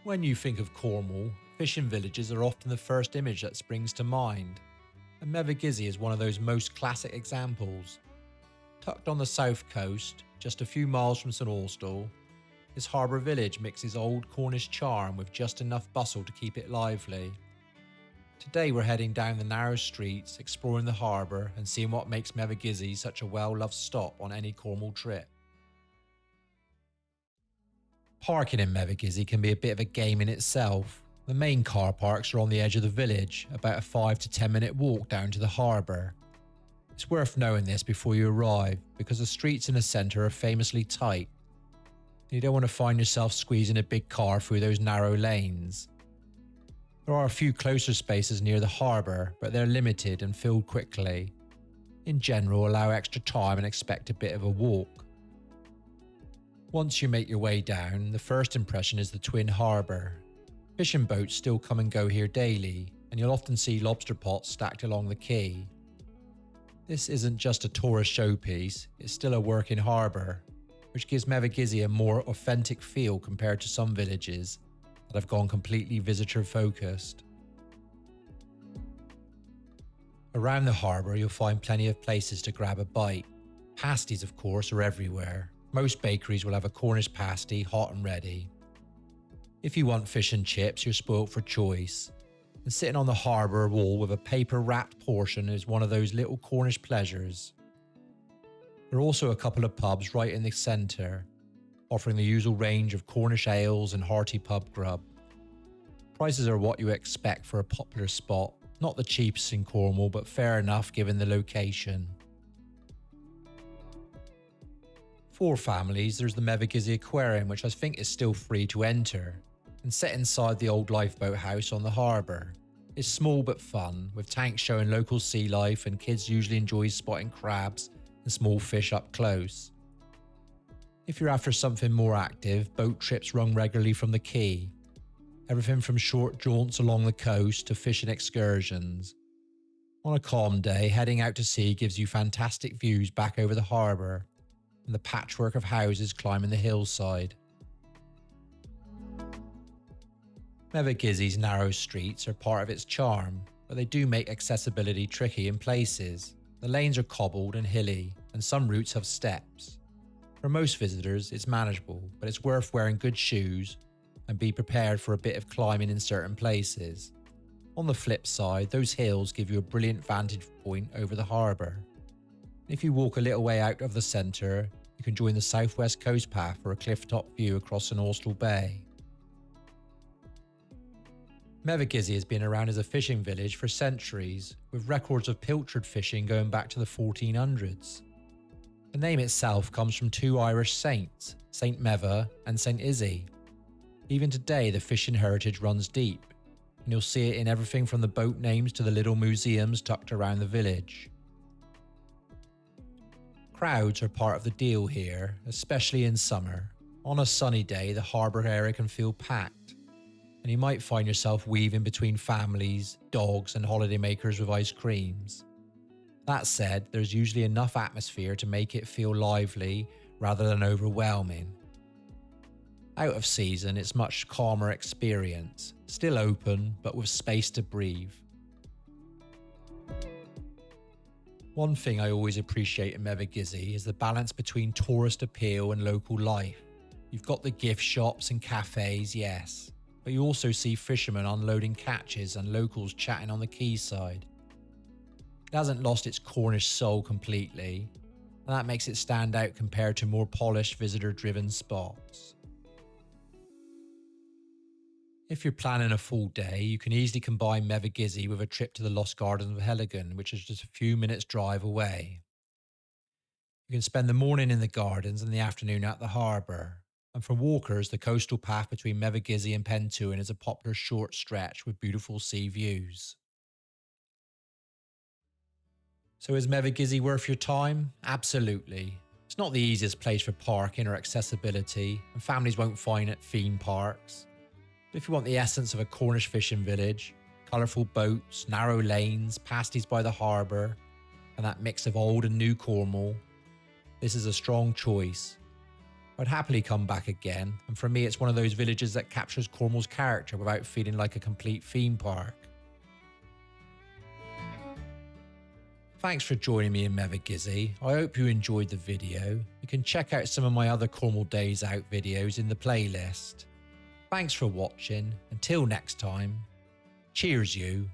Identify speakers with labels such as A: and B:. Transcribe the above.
A: When you think of Cornwall, fishing villages are often the first image that springs to mind, and Mevagissey is one of those most classic examples. Tucked on the south coast, just a few miles from St Austell, this harbour village mixes old Cornish charm with just enough bustle to keep it lively. Today we're heading down the narrow streets, exploring the harbour and seeing what makes Mevagissey such a well-loved stop on any Cornwall trip. Parking in Mevagissey can be a bit of a game in itself. The main car parks are on the edge of the village, about a 5 to 10 minute walk down to the harbour. It's worth knowing this before you arrive, because the streets in the centre are famously tight. You don't want to find yourself squeezing a big car through those narrow lanes. There are a few closer spaces near the harbour, but they're limited and filled quickly. In general, allow extra time and expect a bit of a walk. Once you make your way down, the first impression is the Twin Harbour. Fishing boats still come and go here daily, and you'll often see lobster pots stacked along the quay. This isn't just a tourist showpiece, it's still a working harbour, which gives Mevagissey a more authentic feel compared to some villages that have gone completely visitor focused. Around the harbour you'll find plenty of places to grab a bite. Pasties, of course, are everywhere. Most bakeries will have a Cornish pasty hot and ready. If you want fish and chips, you're spoilt for choice. And sitting on the harbour wall with a paper-wrapped portion is one of those little Cornish pleasures. There are also a couple of pubs right in the centre, offering the usual range of Cornish ales and hearty pub grub. Prices are what you expect for a popular spot, not the cheapest in Cornwall, but fair enough given the location. For families, there's the Mevagissey Aquarium, which I think is still free to enter, and set inside the old Lifeboat house on the harbour. It's small but fun, with tanks showing local sea life, and kids usually enjoy spotting crabs and small fish up close. If you're after something more active, boat trips run regularly from the quay. Everything from short jaunts along the coast to fishing excursions. On a calm day, heading out to sea gives you fantastic views back over the harbour and the patchwork of houses climbing the hillside. Mevagissey's narrow streets are part of its charm, but they do make accessibility tricky in places. The lanes are cobbled and hilly, and some routes have steps. For most visitors, it's manageable, but it's worth wearing good shoes and be prepared for a bit of climbing in certain places. On the flip side, those hills give you a brilliant vantage point over the harbour. If you walk a little way out of the centre, you can join the southwest coast path for a cliff-top view across St Austell Bay. Mevagissey has been around as a fishing village for centuries, with records of pilchard fishing going back to the 1400s. The name itself comes from two Irish saints, Saint Meva and Saint Izzy. Even today, the fishing heritage runs deep, and you'll see it in everything from the boat names to the little museums tucked around the village. Crowds are part of the deal here, especially in summer. On a sunny day, the harbour area can feel packed, and you might find yourself weaving between families, dogs and holidaymakers with ice creams. That said, there's usually enough atmosphere to make it feel lively rather than overwhelming. Out of season, it's a much calmer experience, still open but with space to breathe. One thing I always appreciate in Mevagissey is the balance between tourist appeal and local life. You've got the gift shops and cafes, yes, but you also see fishermen unloading catches and locals chatting on the quayside. It hasn't lost its Cornish soul completely, and that makes it stand out compared to more polished visitor-driven spots. If you're planning a full day, you can easily combine Mevagissey with a trip to the Lost Gardens of Heligan, which is just a few minutes drive away. You can spend the morning in the gardens and the afternoon at the harbour. And for walkers, the coastal path between Mevagissey and Pentuin is a popular short stretch with beautiful sea views. So is Mevagissey worth your time? Absolutely. It's not the easiest place for parking or accessibility, and families won't find it theme parks. But if you want the essence of a Cornish fishing village, colourful boats, narrow lanes, pasties by the harbour, and that mix of old and new Cornwall, this is a strong choice. I'd happily come back again, and for me it's one of those villages that captures Cornwall's character without feeling like a complete theme park. Thanks for joining me in Mevagissey. I hope you enjoyed the video. You can check out some of my other Cornwall Days Out videos in the playlist. Thanks for watching. Until next time, cheers you.